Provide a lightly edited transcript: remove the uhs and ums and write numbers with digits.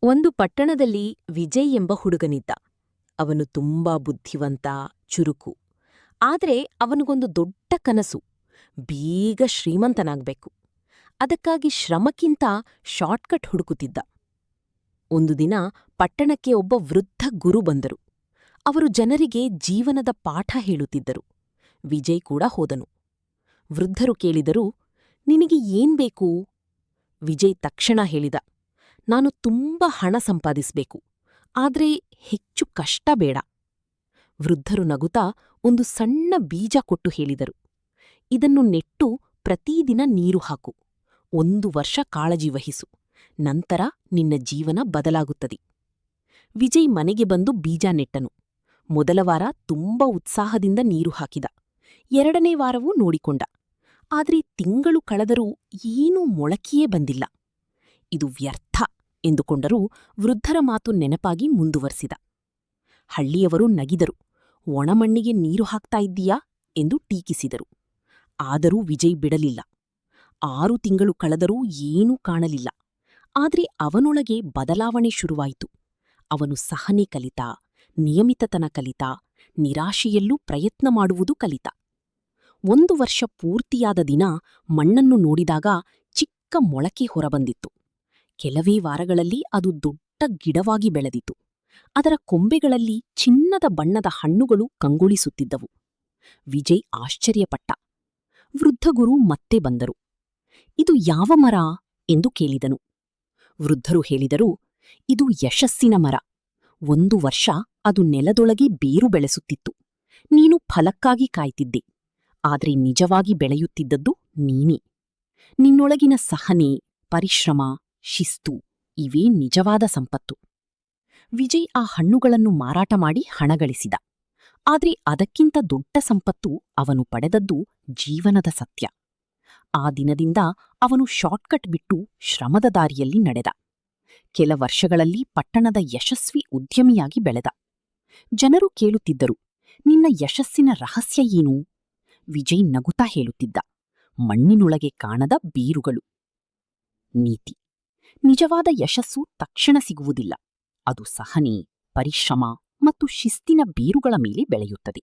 ಒಂದು ಪಟ್ಟಣದಲ್ಲಿ ವಿಜಯ್ ಎಂಬ ಹುಡುಗನಿದ್ದ. ಅವನು ತುಂಬಾ ಬುದ್ಧಿವಂತ, ಚುರುಕು. ಆದ್ರೆ ಅವನಿಗೊಂದು ದೊಡ್ಡ ಕನಸು, ಬೇಗ ಶ್ರೀಮಂತನಾಗ್ಬೇಕು. ಅದಕ್ಕಾಗಿ ಶ್ರಮಕ್ಕಿಂತ ಶಾರ್ಟ್ಕಟ್ ಹುಡುಕುತ್ತಿದ್ದ. ಒಂದು ದಿನ ಪಟ್ಟಣಕ್ಕೆ ಒಬ್ಬ ವೃದ್ಧ ಗುರು ಬಂದರು. ಅವರು ಜನರಿಗೆ ಜೀವನದ ಪಾಠ ಹೇಳುತ್ತಿದ್ದರು. ವಿಜಯ್ ಕೂಡ ಹೋದನು. ವೃದ್ಧರು ಕೇಳಿದರು, ನಿನಗೆ ಏನ್ಬೇಕು? ವಿಜಯ್ ತಕ್ಷಣ ಹೇಳಿದ, ನಾನು ತುಂಬಾ ಹಣ ಸಂಪಾದಿಸ್ಬೇಕು, ಆದ್ರೆ ಹೆಚ್ಚು ಕಷ್ಟ ಬೇಡ. ವೃದ್ಧರು ನಗುತ್ತಾ ಒಂದು ಸಣ್ಣ ಬೀಜ ಕೊಟ್ಟು ಹೇಳಿದರು, ಇದನ್ನು ನೆಟ್ಟು ಪ್ರತಿದಿನ ನೀರು ಹಾಕು. 1 ವರ್ಷ ಕಾಳಜಿ ವಹಿಸು, ನಂತರ ನಿನ್ನ ಜೀವನ ಬದಲಾಗುತ್ತದೆ. ವಿಜಯ್ ಮನೆಗೆ ಬಂದು ಬೀಜ ನೆಟ್ಟನು. ಮೊದಲ ವಾರ ತುಂಬಾ ಉತ್ಸಾಹದಿಂದ ನೀರು ಹಾಕಿದ. 2ನೇ ವಾರವೂ ನೋಡಿಕೊಂಡ. ಆದ್ರೆ ತಿಂಗಳು ಕಳೆದರೂ ಏನೂ ಮೊಳಕೆಯೇ ಬಂದಿಲ್ಲ. ಇದು ವ್ಯರ್ಥ ಎಂದುಕೊಂಡರೂ ವೃದ್ಧರ ಮಾತು ನೆನಪಾಗಿ ಮುಂದುವರೆಸಿದ. ಹಳ್ಳಿಯವರು ನಗಿದರು. ಒಣಮಣ್ಣಿಗೆ ನೀರು ಹಾಕ್ತಾ ಇದ್ದೀಯಾ ಎಂದು ಟೀಕಿಸಿದರು. ಆದರೂ ವಿಜಯ್ ಬಿಡಲಿಲ್ಲ. 6 ತಿಂಗಳು ಕಳೆದರೂ ಏನೂ ಕಾಣಲಿಲ್ಲ. ಆದ್ರೆ ಅವನೊಳಗೆ ಬದಲಾವಣೆ ಶುರುವಾಯಿತು. ಅವನು ಸಹನೆ ಕಲಿತ, ನಿಯಮಿತತನ ಕಲಿತ, ನಿರಾಶೆಯಲ್ಲೂ ಪ್ರಯತ್ನ ಮಾಡುವುದು ಕಲಿತ. 1 ವರ್ಷ ಪೂರ್ತಿಯಾದ ದಿನ ಮಣ್ಣನ್ನು ನೋಡಿದಾಗ ಚಿಕ್ಕ ಮೊಳಕೆ ಹೊರಬಂದಿತ್ತು. ಕೆಲವೇ ವಾರಗಳಲ್ಲಿ ಅದು ದೊಡ್ಡ ಗಿಡವಾಗಿ ಬೆಳೆದಿತು. ಅದರ ಕೊಂಬೆಗಳಲ್ಲಿ ಚಿನ್ನದ ಬಣ್ಣದ ಹಣ್ಣುಗಳು ಕಂಗೊಳಿಸುತ್ತಿದ್ದವು. ವಿಜಯ್ ಆಶ್ಚರ್ಯಪಟ್ಟ. ವೃದ್ಧಗುರು ಮತ್ತೆ ಬಂದರು. ಇದು ಯಾವ ಮರ ಎಂದು ಕೇಳಿದನು. ವೃದ್ಧರು ಹೇಳಿದರು, ಇದು ಯಶಸ್ಸಿನ ಮರ. 1 ವರ್ಷ ಅದು ನೆಲದೊಳಗೆ ಬೇರು ಬೆಳೆಸುತ್ತಿತ್ತು. ನೀನು ಫಲಕ್ಕಾಗಿ ಕಾಯ್ತಿದ್ದೆ. ಆದ್ರೆ ನಿಜವಾಗಿ ಬೆಳೆಯುತ್ತಿದ್ದದ್ದು ನೀನೇ. ನಿನ್ನೊಳಗಿನ ಸಹನೆ, ಪರಿಶ್ರಮ, ಶಿಸ್ತು ಇವೇ ನಿಜವಾದ ಸಂಪತ್ತು. ವಿಜಯ್ ಆ ಹಣ್ಣುಗಳನ್ನು ಮಾರಾಟ ಮಾಡಿ ಹಣ ಗಳಿಸಿದ. ಆದ್ರೆ ಅದಕ್ಕಿಂತ ದೊಡ್ಡ ಸಂಪತ್ತು ಅವನು ಪಡೆದದ್ದು ಜೀವನದ ಸತ್ಯ. ಆ ದಿನದಿಂದ ಅವನು ಶಾರ್ಟ್ಕಟ್ ಬಿಟ್ಟು ಶ್ರಮದ ದಾರಿಯಲ್ಲಿ ನಡೆದ. ಕೆಲ ವರ್ಷಗಳಲ್ಲಿ ಪಟ್ಟಣದ ಯಶಸ್ವಿ ಉದ್ಯಮಿಯಾಗಿ ಬೆಳೆದ. ಜನರು ಕೇಳುತ್ತಿದ್ದರು, ನಿನ್ನ ಯಶಸ್ಸಿನ ರಹಸ್ಯ ಏನು? ವಿಜಯ್ ನಗುತ್ತಾ ಹೇಳುತ್ತಿದ್ದ, ಮಣ್ಣಿನೊಳಗೆ ಕಾಣದ ಬೇರುಗಳು. ನೀತಿ: ನಿಜವಾದ ಯಶಸ್ಸು ತಕ್ಷಣ ಸಿಗುವುದಿಲ್ಲ. ಅದು ಸಹನೆ, ಪರಿಶ್ರಮ ಮತ್ತು ಶಿಸ್ತಿನ ಬೇರುಗಳ ಮೇಲೆ ಬೆಳೆಯುತ್ತದೆ.